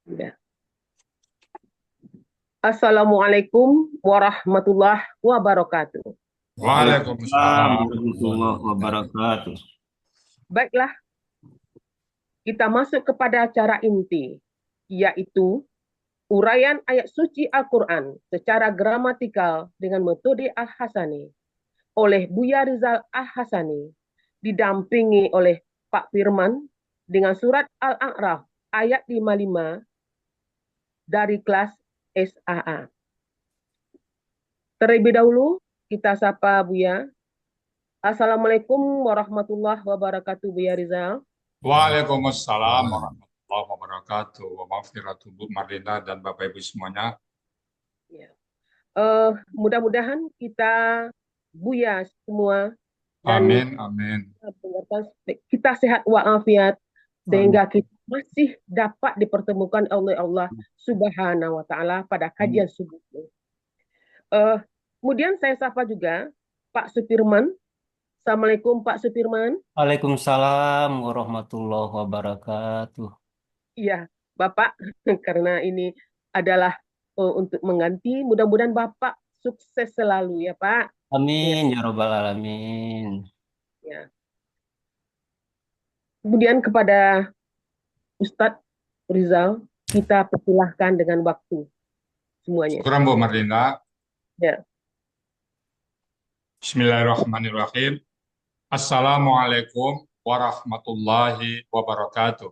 Ya. Assalamualaikum warahmatullahi wabarakatuh. Waalaikumsalam Waalaikumsalam warahmatullahi warahmatullahi wabarakatuh. wabarakatuh. Baiklah, kita masuk kepada acara inti, yaitu uraian ayat suci Al-Quran secara gramatikal dengan metode Al-Hasani oleh Buya Rizal Al-Hasani, didampingi oleh Pak Firman dengan surat Al-A'raf ayat 55 dari kelas SAA. Terlebih dahulu, kita sapa Buya. Assalamualaikum warahmatullahi wabarakatuh, Buya Rizal. Waalaikumsalam warahmatullahi wabarakatuh. Wa maghfiratu Bu Marlina dan Bapak Ibu semuanya. Ya. Mudah-mudahan kita Buya semua dan Amin, amin, kita sehat walafiat Amin. sehingga kita masih dapat dipertemukan oleh Allah Subhanahu wa taala pada kajian amin. subuh. Uh, Kemudian saya sapa juga Pak Supirman. Assalamualaikum Pak Supirman. Waalaikumsalam warahmatullahi wabarakatuh. Iya, Bapak, karena ini adalah untuk mengganti. Mudah-mudahan Bapak sukses selalu ya Pak. Ya, Amin ya robbal alamin. ya. Kemudian kepada Ustadz Rizal, kita persilahkan dengan waktu semuanya. Syukuran Bu Marlina. Ya. Bismillahirrahmanirrahim. Assalamualaikum warahmatullahi wabarakatuh.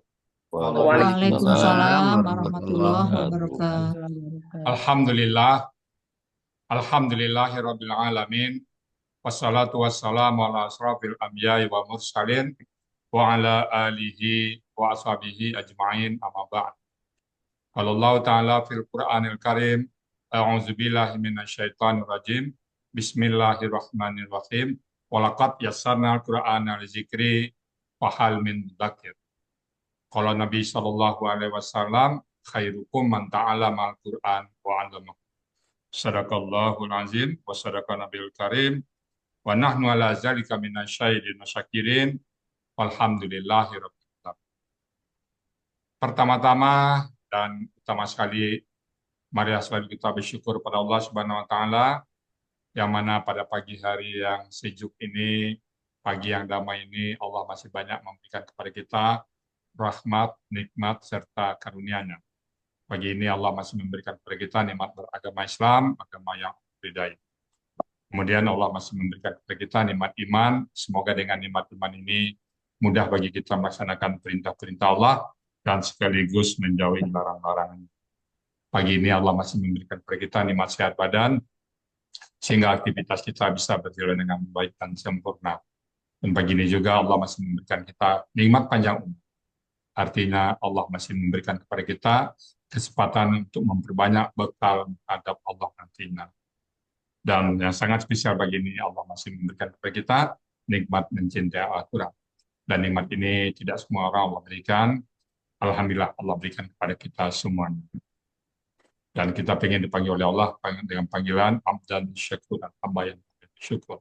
Waalaikumsalam Waalaikumsalam warahmatullahi warahmatullahi wabarakatuh. wabarakatuh. Alhamdulillah, alhamdulillahirabbil alamin. Wassalatu wassalamu ala asrafil anbiya'i wa mursalin wa ala alihi wa ashabihi ajma'in amma ba'd. Qala Allah Ta'ala fil Qur'anil Karim, a'udzu billahi minasyaitonir rajim. Bismillahirrahmanirrahim. Walaqad yassarnal Qur'ana lizikri fahal min mudzakir. Qala Nabi sallallahu alaihi wasallam, khairukum man ta'allama al-Qur'an wa 'allamahu. Sadaqallahul azim wa sadaqa nabiyul karim wa nahnu ala zalika minasyahidin wasyakirin walhamdulillahi rabbil alamin. Pertama-tama dan utama sekali, mari selalu kita bersyukur pada Allah Subhanahu wa taala yang mana pada pagi hari yang sejuk ini, pagi yang damai ini, Allah masih banyak memberikan kepada kita rahmat, nikmat serta karunia-Nya. Pagi ini Allah masih memberikan kepada kita nikmat beragama Islam, agama yang berbeda. Kemudian Allah masih memberikan kepada kita nikmat iman. Semoga dengan nikmat iman ini mudah bagi kita melaksanakan perintah-perintah Allah dan sekaligus menjauhi larang-larangan. Pagi ini Allah masih memberikan kepada kita nikmat sehat badan, sehingga aktivitas kita bisa berjalan dengan baik dan sempurna. Dan pagi ini juga Allah masih memberikan kita nikmat panjang umur. Artinya Allah masih memberikan kepada kita kesempatan untuk memperbanyak bekal menghadap Allah nantinya. Dan yang sangat spesial bagi ini, Allah masih memberikan kepada kita nikmat mencintai Al-Quran. Dan nikmat ini tidak semua orang Allah berikan. Alhamdulillah Allah berikan kepada kita semuanya. Dan kita ingin dipanggil oleh Allah dengan panggilan Abdan Syakur dan hamba yang syukur.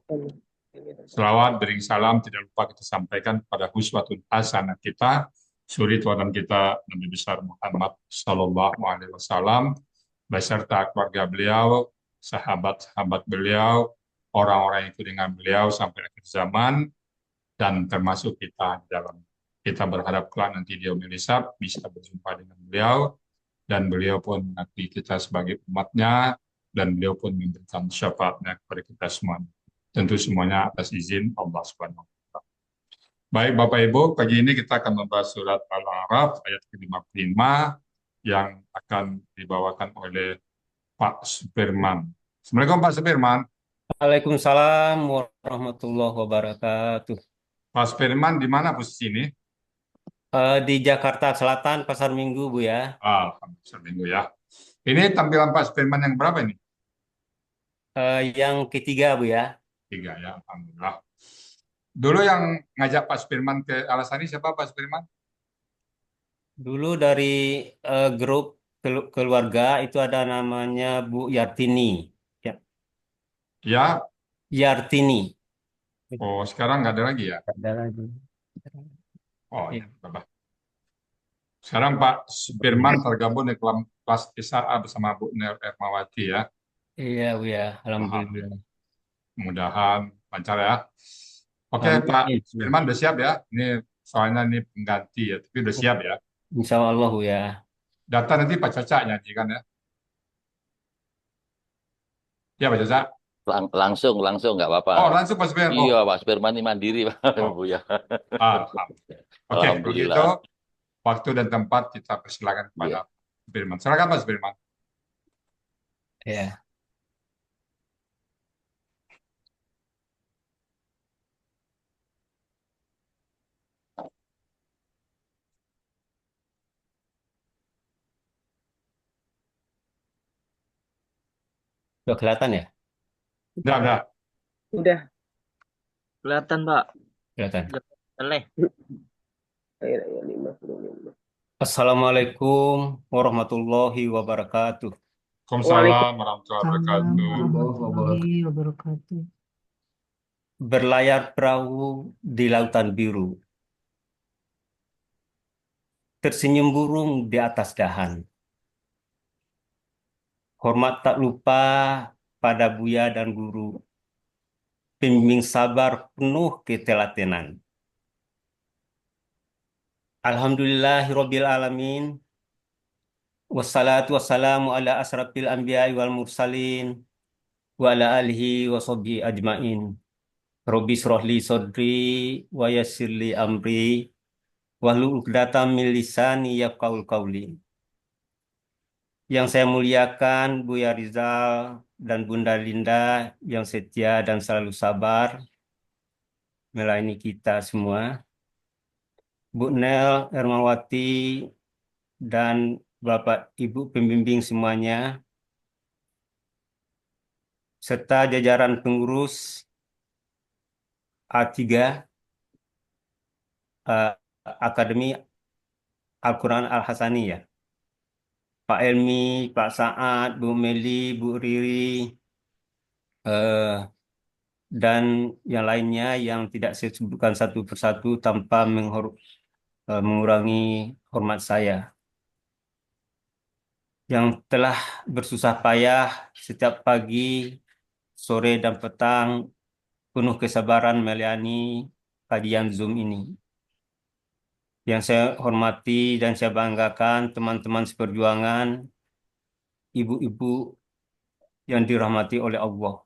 Selawat, beri salam, tidak lupa kita sampaikan kepada huswatun hasanah kita, suri teladan kita Nabi besar Muhammad Sallallahu Alaihi Wasallam, beserta keluarga beliau, sahabat-sahabat beliau, orang-orang itu dengan beliau sampai akhir zaman, dan termasuk kita di dalam. Kita berharap kelak nanti dia melisap, bisa berjumpa dengan beliau, dan beliau pun mengakui kita sebagai umatnya, dan beliau pun memberikan syafaatnya kepada kita semua. Tentu semuanya atas izin Allah Subhanahu wa Ta'ala. Baik Bapak Ibu, pagi ini kita akan membahas surat Al-A'raf ayat ke-55 yang akan dibawakan oleh Pak Supirman. Assalamualaikum Pak Supirman. Waalaikumsalam warahmatullahi wabarakatuh. Pak Supirman di mana posisi ini? Di Jakarta Selatan, Pasar Minggu, Bu ya. Alhamdulillah minggu ya. Ini tampilan Pak Supirman yang berapa ini? Yang ketiga, Bu ya. Tiga ya, Alhamdulillah. Dulu yang ngajak Pak Supirman ke Alasani siapa Pak Supirman? Dulu dari grup keluarga itu ada namanya Bu Yartini. Ya, Ya, Yartini. oh sekarang nggak ada lagi ya. Ada lagi. Oh Iya, ya, Bapak. Sekarang Pak Sudirman tergabung di kelas ISA bersama Bu Ner Ermawati ya. iya, Bu ya. Paham. Alhamdulillah. Mudah-mudahan lancar ya. Oke Pak Amin. Sudirman udah siap ya. Ini soalnya ini pengganti ya, tapi udah siap ya. Insya Allah, Bu ya. Data nanti Pak Caca nyanyikan ya. Ya Pak Caca. Langsung, langsung nggak apa-apa. Oh langsung Pak Sudirman. Iya, Oh, Pak Sperman ini mandiri, Pak oh. Bu ya. Alhamdulillah. Oke, begitu Alhamdulillah. waktu dan tempat kita persilakan kepada Iya. Pak Sudirman. Silakan Pak Sudirman. Ya. Udah kelihatan ya? Udah. Udah. Kelihatan, Pak. Kelihatan. Jelek. Ayo, 55. Assalamualaikum warahmatullahi wabarakatuh. Waalaikumsalam warahmatullahi wabarakatuh. Warahmatullahi wabarakatuh. Berlayar perahu di lautan biru. Tersenyum burung di atas dahan. Hormat tak lupa pada Buya dan guru. Pembimbing sabar penuh ketelatenan. Alhamdulillahirabbil alamin. Wassalatu wassalamu ala asrafil anbiya'i wal mursalin wa ala alihi wa sahbihi ajmain. Rabbi shrah li sadri wa yassir li amri wahlul 'uqdatam min lisani yafqahul qawli. Yang saya muliakan Buya Rizal dan Bunda Linda yang setia dan selalu sabar melayani kita semua. Bu Nel Ermawati dan Bapak Ibu pembimbing semuanya, serta jajaran pengurus A3 Akademi Al-Quran Al-Hasani ya. Pak Elmi, Pak Saad, Bu Meli, Bu Riri, eh, dan yang lainnya yang tidak saya sebutkan satu persatu tanpa mengurangi hormat saya. Yang telah bersusah payah setiap pagi, sore, dan petang penuh kesabaran melayani kajian Zoom ini. Yang saya hormati dan saya banggakan teman-teman seperjuangan, ibu-ibu yang dirahmati oleh Allah.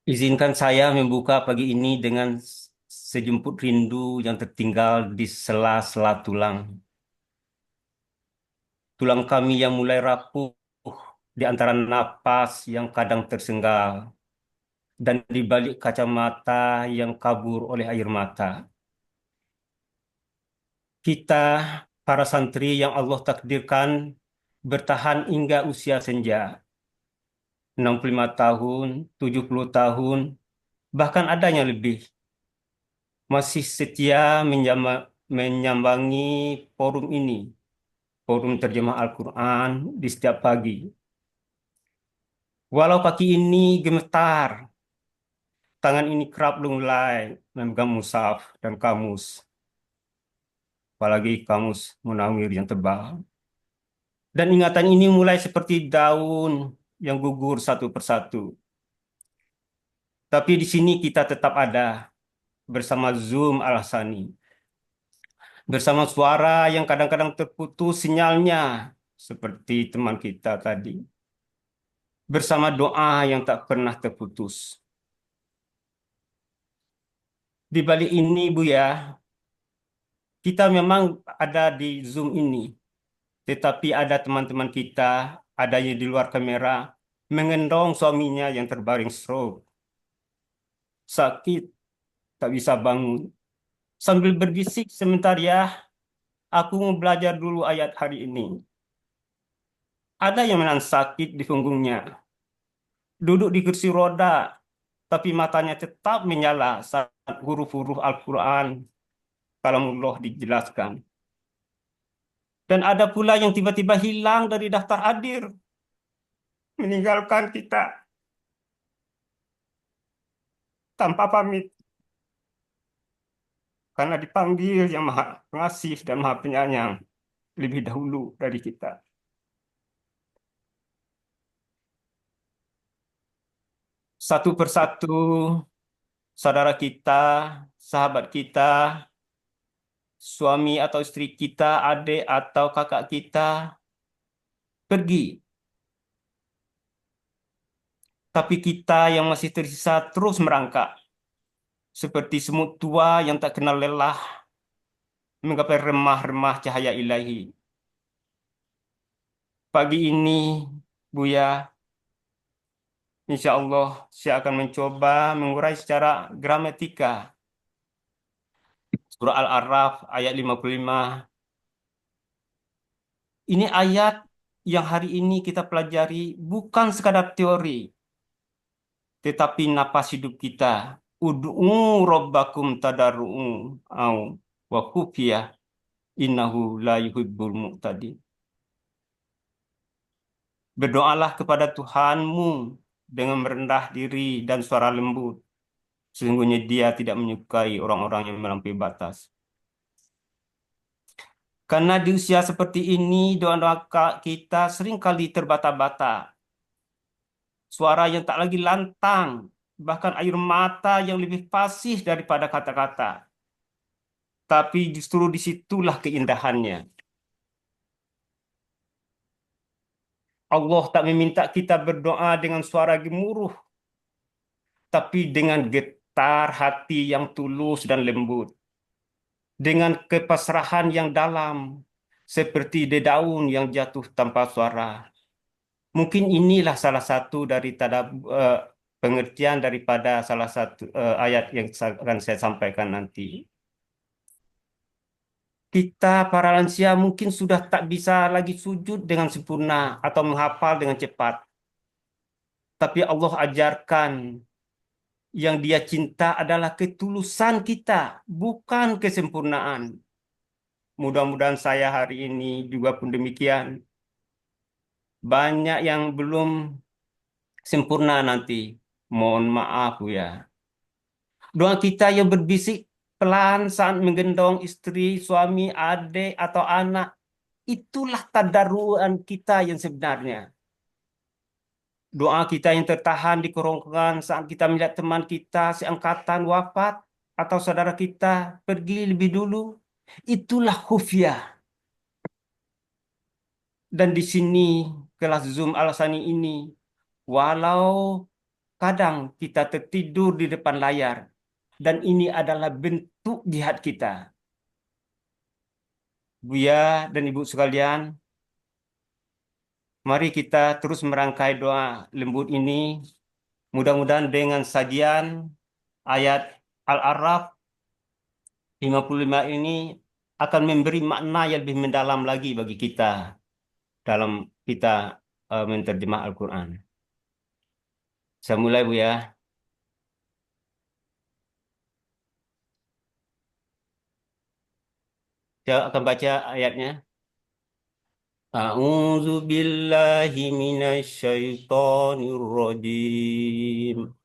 Izinkan saya membuka pagi ini dengan sejemput rindu yang tertinggal di sela-sela tulang. Tulang kami yang mulai rapuh di antara napas yang kadang tersenggal dan di balik kacamata yang kabur oleh air mata. Kita, para santri yang Allah takdirkan bertahan hingga usia senja, 65 tahun, 70 tahun, bahkan adanya lebih, masih setia menyambangi forum ini, forum terjemah Al-Quran di setiap pagi. Walau kaki ini gemetar, tangan ini kerap lunglai memegang mushaf dan kamus, apalagi kamus Munawir yang tebal. Dan ingatan ini mulai seperti daun yang gugur satu persatu. Tapi di sini kita tetap ada bersama Zoom Al-Hasani. Bersama suara yang kadang-kadang terputus sinyalnya seperti teman kita tadi. Bersama doa yang tak pernah terputus. Di balik ini, Bu ya, kita memang ada di Zoom ini. Tetapi ada teman-teman kita, ada yang di luar kamera, mengendong suaminya yang terbaring stroke. Sakit, tak bisa bangun. Sambil berbisik sebentar ya, aku mau belajar dulu ayat hari ini. Ada yang menahan sakit di punggungnya. Duduk di kursi roda, tapi matanya tetap menyala saat huruf-huruf Al-Quran kalamullah dijelaskan. Dan ada pula yang tiba-tiba hilang dari daftar hadir, meninggalkan kita. tanpa pamit karena dipanggil yang Maha Pengasih dan Maha Penyayang lebih dahulu dari kita. Satu persatu saudara kita, sahabat kita, suami atau istri kita, adik atau kakak kita pergi. Tapi kita yang masih tersisa terus merangkak. Seperti semut tua yang tak kenal lelah menggapai remah-remah cahaya ilahi. Pagi ini, Buya, insya Allah saya akan mencoba mengurai secara gramatika surah Al-A'raf ayat 55. Ini ayat yang hari ini kita pelajari bukan sekadar teori, tetapi napas hidup kita. Ud'u rabbakum tadarru'u au wa khufiyah innahu la yuhibbul mu'tadin. Berdoalah kepada Tuhanmu dengan merendah diri dan suara lembut. Sesungguhnya Dia tidak menyukai orang-orang yang melampaui batas. Karena di usia seperti ini, doa-doa kita seringkali terbata-bata. Suara yang tak lagi lantang, bahkan air mata yang lebih fasih daripada kata-kata. Tapi justru disitulah keindahannya. Allah tak meminta kita berdoa dengan suara gemuruh, tapi dengan getar hati yang tulus dan lembut. Dengan kepasrahan yang dalam, seperti dedaun yang jatuh tanpa suara. Mungkin inilah salah satu dari pengertian daripada salah satu ayat yang akan saya sampaikan nanti. Kita para lansia mungkin sudah tak bisa lagi sujud dengan sempurna atau menghafal dengan cepat. Tapi Allah ajarkan yang Dia cinta adalah ketulusan kita, bukan kesempurnaan. Mudah-mudahan saya hari ini juga pun demikian. Banyak yang belum sempurna nanti. Mohon maaf ya. Doa kita yang berbisik pelan saat menggendong istri, suami, adik, atau anak. Itulah tadarruan kita yang sebenarnya. Doa kita yang tertahan di kerongkongan saat kita melihat teman kita seangkatan wafat atau saudara kita pergi lebih dulu. Itulah khufyah. Dan di sini kelas Zoom Al-Sani ini, walau kadang kita tertidur di depan layar, dan ini adalah bentuk jihad kita. Buya dan Ibu sekalian, mari kita terus merangkai doa lembut ini. Mudah-mudahan dengan sajian ayat Al-A'raf 55 ini akan memberi makna yang lebih mendalam lagi bagi kita dalam kita menerjemah Al-Quran. Saya mulai, Bu ya. Saya akan baca ayatnya. A'udzu billahi minasyaitonir rajim.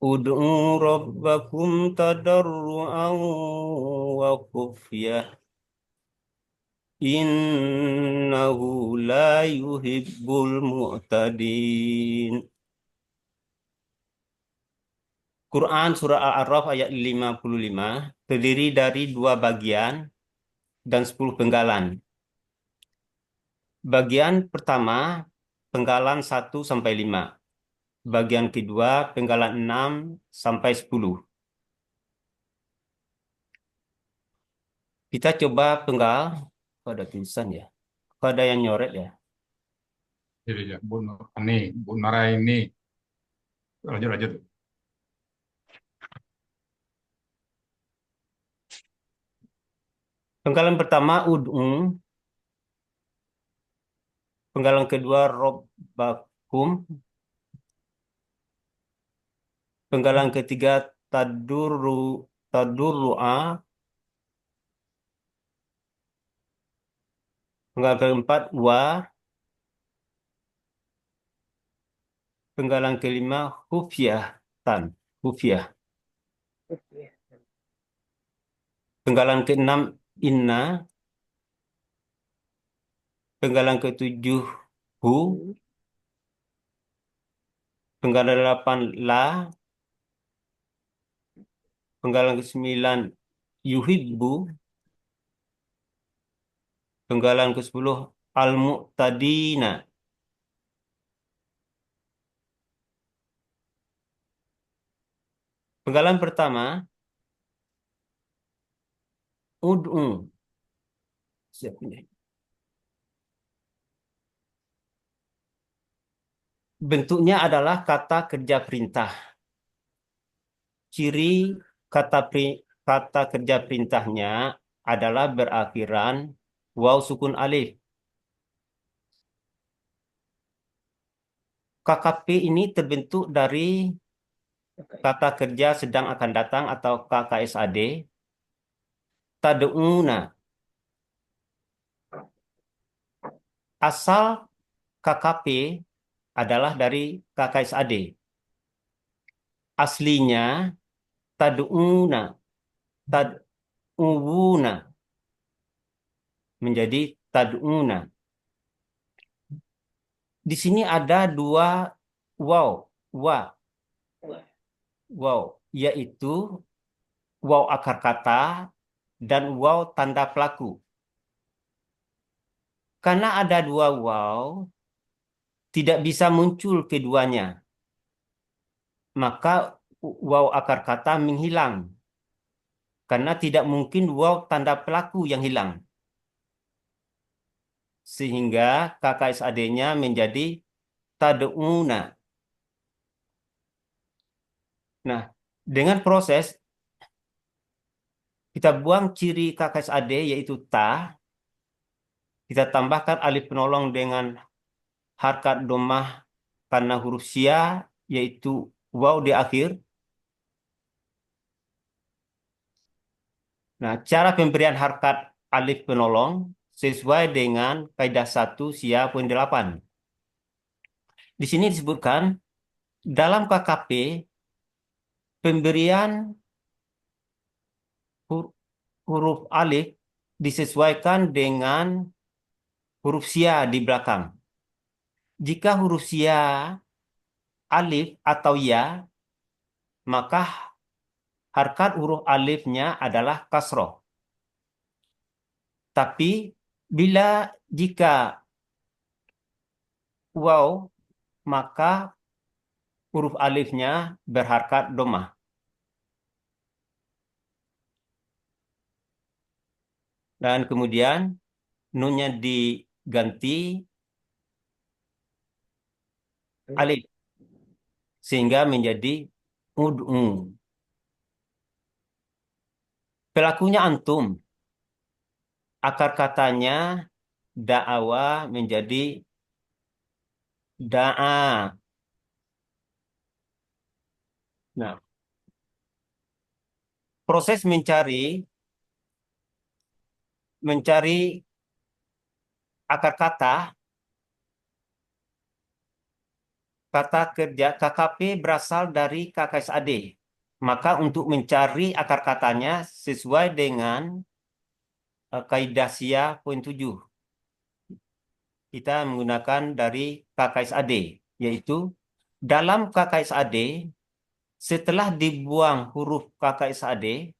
Ud'u rabbakum tadarruan wa khufyah. Innahu la yuhibbul mu'tadin. Quran Surah Al-A'raf ayat 55 terdiri dari 2 bagian dan 10 penggalan. Bagian pertama, penggalan 1 sampai 5. Bagian kedua, penggalan 6 sampai 10. Kita coba penggal. Kok ada tulisan ya? Kok ada yang nyoret ya? Jadi ya, Bu Nuraini. Lanjut, lanjut. Penggalan pertama, ud'u. Penggalan kedua, robbakum. Penggalan ketiga, tadurru'a. Penggalan keempat, wa. Penggalan kelima khufyatan. Khufyah. Penggalan keenam inna. Penggalan ketujuh hu. Penggalan 8 la. Penggalan ke-9 yuhibbu. Penggalan ke-10 al-mu'tadina. Penggalan pertama ud'u. Siap ini. Bentuknya adalah kata kerja perintah. Ciri kata kerja perintahnya adalah berakhiran waw sukun alif. KKP ini terbentuk dari kata kerja sedang akan datang atau KKSAD. Tad'una. Asal KKP adalah dari KKSAD. Aslinya tad'una, tad'uwuna menjadi tad'una. Di sini ada dua waw, yaitu waw akar kata dan waw tanda pelaku. Karena ada dua waw, tidak bisa muncul keduanya. Maka waw akar kata menghilang. Karena tidak mungkin waw tanda pelaku yang hilang. Sehingga KKSAD-nya menjadi tad'una. Nah, dengan proses kita buang ciri KKSAD yaitu ta, kita tambahkan alif penolong dengan harkat dhammah karena huruf sia yaitu waw di akhir. Nah, cara pemberian harkat alif penolong sesuai dengan kaidah 1 sia poin 8. Di sini disebutkan dalam KKP pemberian huruf alif disesuaikan dengan huruf sia di belakang. Jika huruf sia alif atau ya, maka harkat huruf alifnya adalah kasroh. Tapi jika waw, maka huruf alifnya berharkat dhammah. Dan kemudian nunnya diganti alif sehingga menjadi ud'u. Pelakunya antum. Akar katanya da'awa menjadi da'a. Nah, proses mencari akar kata kerja KKP berasal dari KKSAD. Maka untuk mencari akar katanya sesuai dengan kaidah sia poin 7. Kita menggunakan dari KKSAD, yaitu dalam KKSAD setelah dibuang huruf KKSAD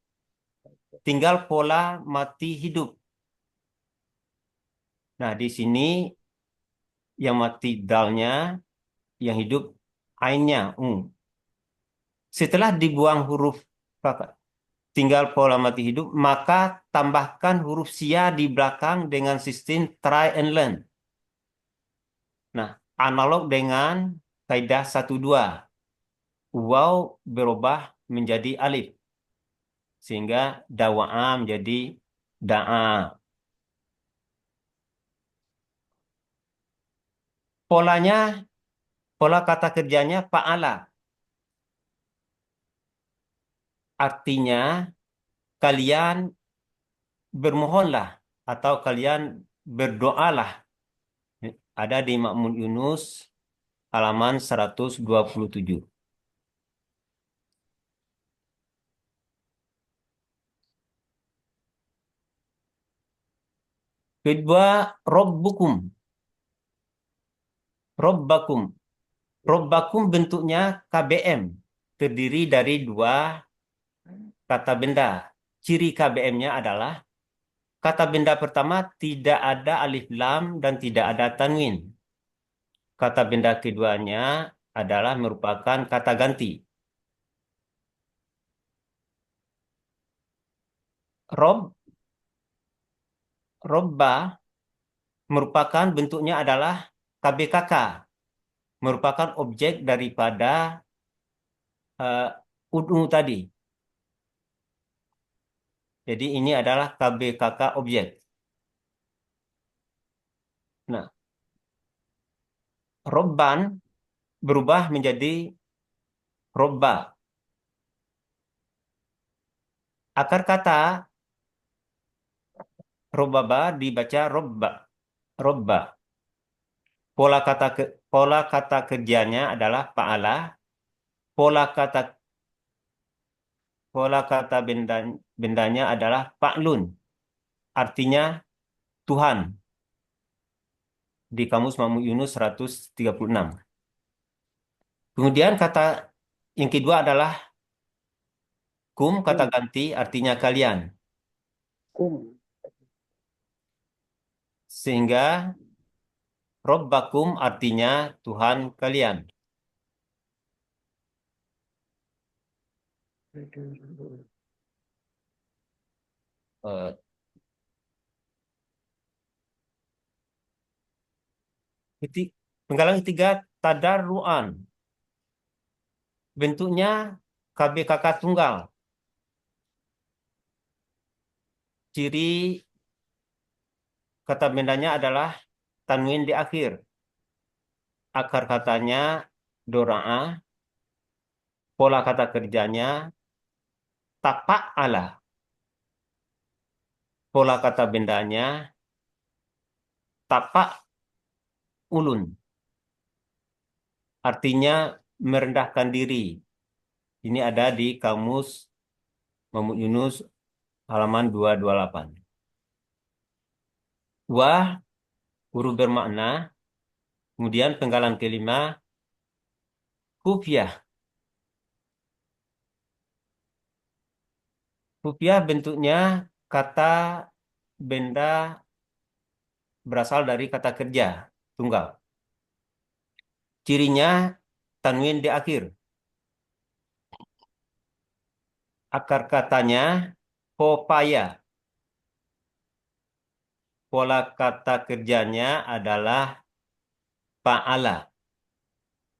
tinggal pola mati hidup. Nah, di sini yang mati dalnya, yang hidup ainnya Setelah dibuang huruf tinggal pola mati hidup, maka tambahkan huruf sia di belakang dengan sistem try and learn. Nah, analog dengan kaidah 1-2. Waw berubah menjadi alif. Sehingga dawa'a menjadi da'a. Pola kata kerjanya fa'ala. Artinya kalian bermohonlah atau kalian berdoalah. Ada di Ma'mun Yunus halaman 127. Kedua, Robbukum. Robbakum. Robbakum bentuknya KBM. Terdiri dari dua kata benda. Ciri KBM-nya adalah kata benda pertama tidak ada alif lam dan tidak ada tanwin. Kata benda keduanya adalah merupakan kata ganti. Robba merupakan bentuknya adalah KBKK. Merupakan objek daripada ud'u tadi. Jadi ini adalah KBKK objek. Nah, Robban berubah menjadi Robba. Akar kata Robbaba dibaca Robba. Robba. Pola kata kerjanya adalah fa'ala. Pola kata bendanya adalah fa'lun. Artinya Tuhan. Di Kamus Mahmud Yunus 136. Kemudian kata yang kedua adalah kum, kata ganti, artinya kalian. Kum. Sehingga Robbakum artinya Tuhan kalian. Penggalan ketiga, tadarruan. Bentuknya KBKK tunggal. Ciri kata bendanya adalah tanwin di akhir. Akar katanya dora'ah. Pola kata kerjanya tapa'ala. Pola kata bendanya tapa'ulun. Artinya merendahkan diri. Ini ada di Kamus Mahmud Yunus halaman 228. Wah, huruf bermakna. Kemudian penggalan kelima, kufiah. Kufiah bentuknya kata benda berasal dari kata kerja, tunggal. Cirinya tanwin di akhir. Akar katanya popaya. Pola kata kerjanya adalah fa'ala.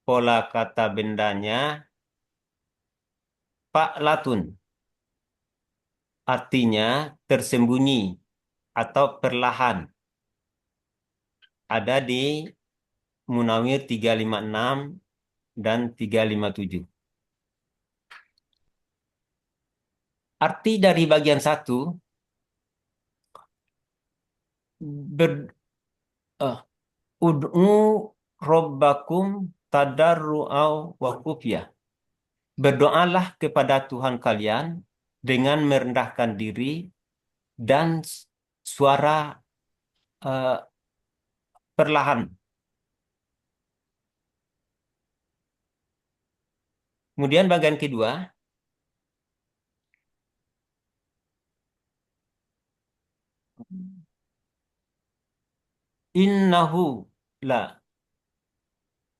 Pola kata bendanya fa'latun. Artinya tersembunyi atau perlahan. Ada di Munawir 356 dan 357. Arti dari bagian 1 ud'u robbakum tadarru'au wa khufyah. Berdoalah kepada Tuhan kalian dengan merendahkan diri dan suara perlahan. Kemudian bagian kedua, innahu la.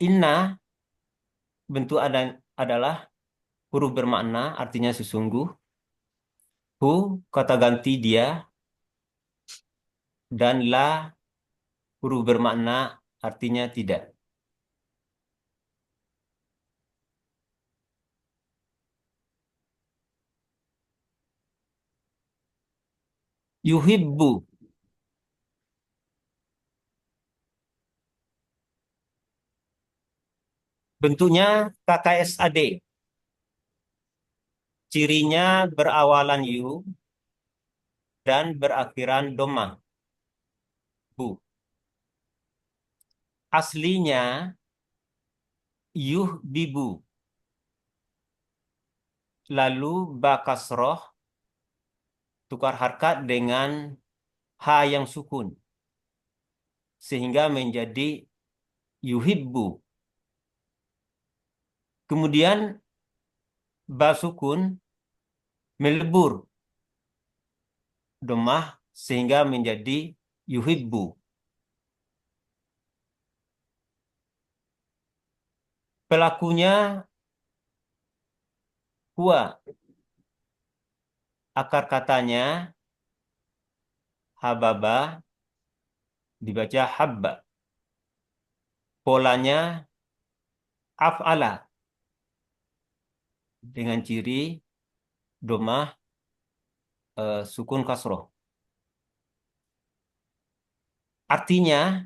Inna bentuk adalah huruf bermakna, artinya sesungguh. Hu kata ganti dia, dan la huruf bermakna artinya tidak. Yuhibbu bentuknya KKSAD. Cirinya berawalan yu dan berakhiran doma. Bu. Aslinya yuhbibu. Lalu ba kasroh tukar harkat dengan ha yang sukun sehingga menjadi yuhibbu. Kemudian ba sukun melebur domah sehingga menjadi yuhibbu. Pelakunya huwa. Akar katanya hababa dibaca habba. Polanya af'ala dengan ciri domah sukun kasroh. Artinya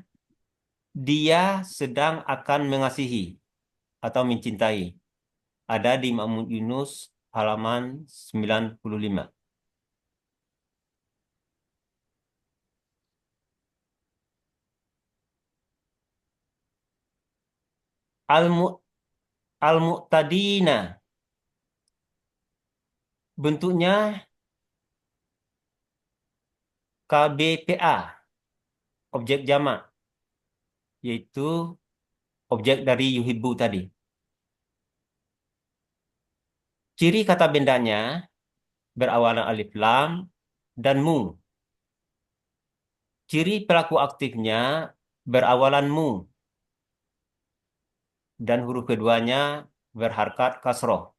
dia sedang akan mengasihi atau mencintai. Ada di Ma'mun Yunus halaman 95. Al-mu'tadina. Bentuknya KBPA, objek jamak, yaitu objek dari yuhibbu tadi. Ciri kata bendanya berawalan alif lam dan mu. Ciri pelaku aktifnya berawalan mu dan huruf keduanya berharkat kasroh.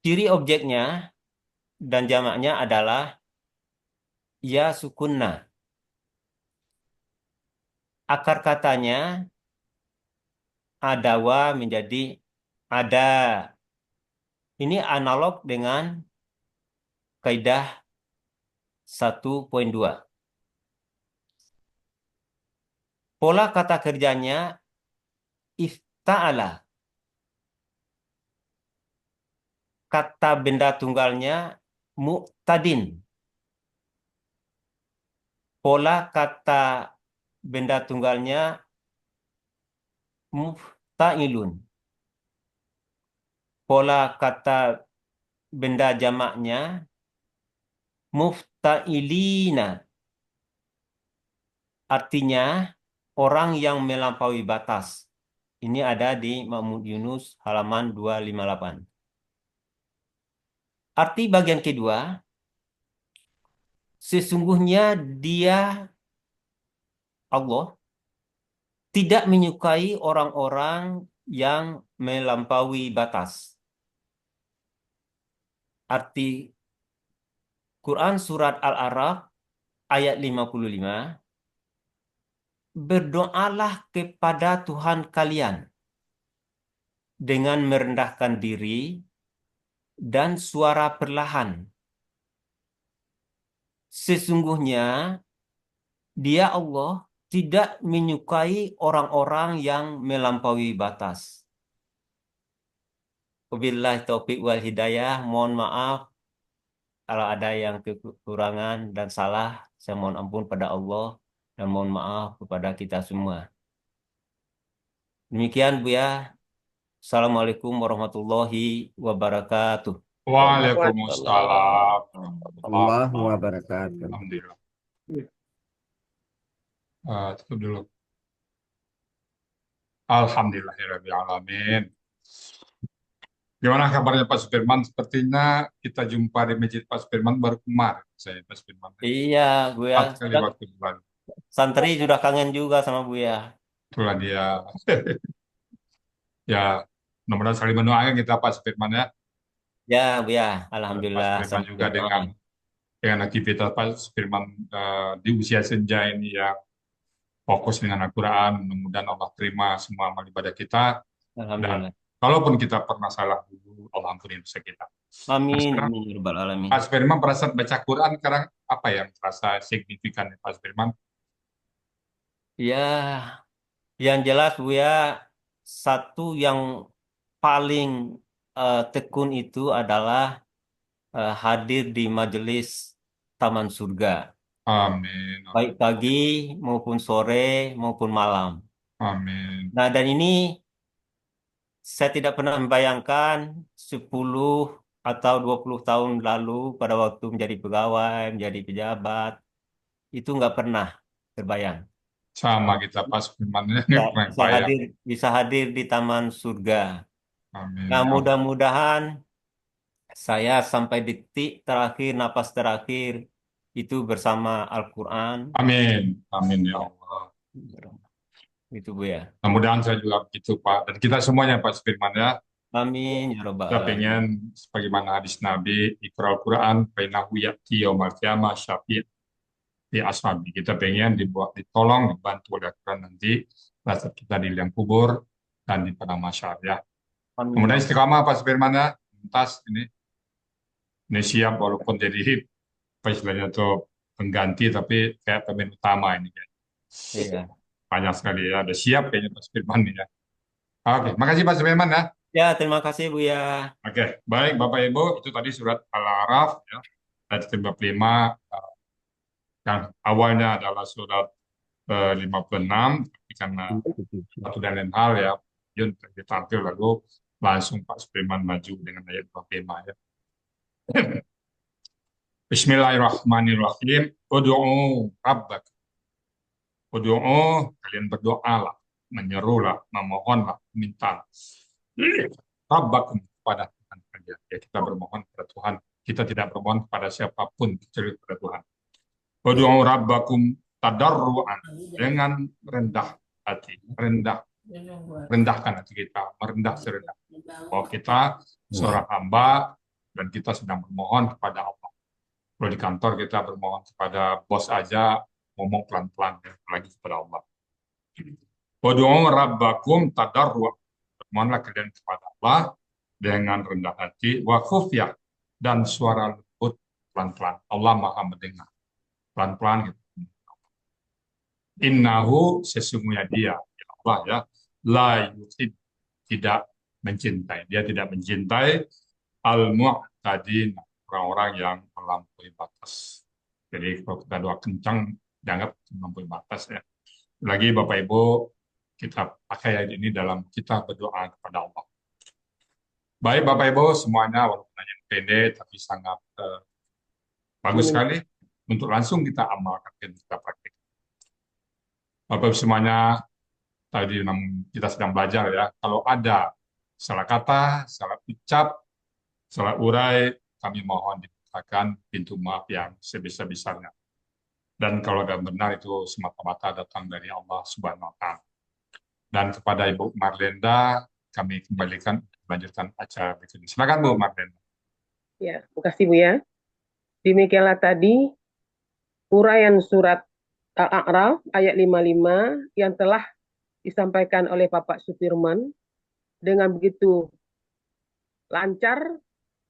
Ciri objeknya dan jamaknya adalah ya sukunna. Akar katanya adawa menjadi ada. Ini analog dengan kaidah 1.2. Pola kata kerjanya ifta'ala. Kata benda tunggalnya mu'tadin. Pola kata benda tunggalnya mufta'ilun. Pola kata benda jamaknya mufta'ilina. Artinya orang yang melampaui batas. Ini ada di Ma'mun Yunus halaman 258. Arti bagian kedua, sesungguhnya dia, Allah, tidak menyukai orang-orang yang melampaui batas. Arti Quran Surat Al-A'raf ayat 55, berdoalah kepada Tuhan kalian dengan merendahkan diri dan suara perlahan. Sesungguhnya dia Allah tidak menyukai orang-orang yang melampaui batas. Wabillahi taufiq wal hidayah. Mohon maaf kalau ada yang kekurangan dan salah. Saya mohon ampun pada Allah dan mohon maaf kepada kita semua. Demikian Bu ya. Assalamualaikum warahmatullahi wabarakatuh. Waalaikumsalam. Allah wabarakatuh. Alhamdulillah. Tutup dulu. Alhamdulillahirrahmanirrahim. Gimana kabarnya Pak Supirman? Sepertinya kita jumpa di masjid Pak Supirman baru kemarin. Saya Pak Supirman. Iya, Bu ya. 4 kali waktu bulan. Santri sudah kangen juga sama Bu ya. Itulah dia. Ya, mudah-mudahan saling mendoakan kita Pak Supirman ya. Ya, Bu ya. Pak Alhamdulillah. Supirman juga dengan aktivitas Pak Supirman di usia senja ini yang fokus dengan Al-Quran. Mudah-mudahan Allah terima semua amal ibadah kita. Alhamdulillah. Kalaupun kita pernah salah dulu, Allah ampuni dosa kita. Amin. Sekarang, Amin. Ya Rabbal Alamin. Pak Supirman pada saat baca Quran sekarang apa yang terasa signifikan Pak Supirman? Ya, yang jelas Bu ya, satu yang paling tekun itu adalah hadir di majelis Taman Surga. Amin. baik pagi maupun sore maupun malam. Amin. Nah, dan ini saya tidak pernah membayangkan 10 atau 20 tahun lalu pada waktu menjadi pegawai, menjadi pejabat, itu nggak pernah terbayang. Sama kita pas firman-Nya Bisa, pernah bisa bayang. hadir di taman surga. Amin. Nah, Ya Allah. mudah-mudahan saya sampai detik terakhir, napas terakhir itu bersama Al-Quran. Amin. Amin ya Allah. Itu Bu ya. Mudah-mudahan saya juga begitu Pak. Dan kita semuanya Pak firman ya. Amin ya Rabbal Kita Alamin. pengen sebagaimana hadis Nabi, Iqra'ul Quran, fainahu ya'ti yaumal qiyamah syafi' di ashabi. Kita pengen ditolong, dibantu oleh Al-Quran nanti saat kita di liang kubur dan di padang mahsyar ya. Amin. Kemudian istiqamah Pak Firman ya, tuntas ini siap walaupun jadi apa istilahnya tuh pengganti tapi kayak pemain utama ini kayak. Iya. Banyak sekali ya, udah siap kayaknya Pak Firman ya. Oke, makasih Pak Firman ya. Ya, terima kasih Bu ya. Oke, baik Bapak Ibu, itu tadi surat Al-A'raf ya, ayat 55 yang awalnya adalah surat 56, tapi karena satu dan lain hal ya, Yun ditampil lalu langsung Pak Sudirman maju dengan ayat 55 ya. Bismillahirrahmanirrahim. Udu'u rabbak. Udu'u, kalian berdoalah, menyerulah, memohonlah, minta. Rabbakum, kepada Tuhan saja. Ya, kita bermohon kepada Tuhan. Kita tidak bermohon kepada siapapun kecuali kepada Tuhan. Udu'u rabbakum tadarruan, dengan rendah hati, rendahkan hati kita, merendah serendah bahwa kita seorang hamba dan kita sedang bermohon kepada Allah. Kalau di kantor kita bermohon kepada bos aja, ngomong pelan-pelan ya, lagi kepada Allah. Wadu'u rabbakum tadarruan, bermohonlah kalian kepada Allah dengan rendah hati, wa khufyah, dan suara lembut pelan-pelan. Allah Maha mendengar. Pelan-pelan gitu. Innahu, sesungguhnya dia, ya Allah ya, la yuhid, tidak mencintai. Dia tidak mencintai al-mu'tadin, orang-orang yang melampaui batas. Jadi kalau kita doa kencang, dianggap melampaui batas ya. Lagi Bapak Ibu, kita pakai ayat ini dalam kita berdoa kepada Allah. Baik Bapak Ibu semuanya, walaupun hanya pendek tapi sangat bagus sekali untuk langsung kita amalkan dan kita praktik. Bapak Ibu semuanya, tadi kita sedang belajar ya, kalau ada salah kata, salah ucap, salah urai, kami mohon dibukakan pintu maaf yang sebesar-besarnya. Dan kalau ada benar itu semata-mata datang dari Allah Subhanahu wa Ta'ala. Dan kepada Ibu Marlenda, kami kembalikan untuk melanjutkan acara berikutnya. Silakan Bu Marlenda. Ya, makasih Bu ya. Demikianlah tadi uraian surat Al-A'raf ayat 55 yang telah disampaikan oleh Bapak Sutirman dengan begitu lancar,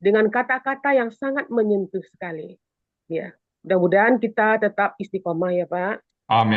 dengan kata-kata yang sangat menyentuh sekali. Ya, mudah-mudahan kita tetap istiqomah ya Pak. Amin.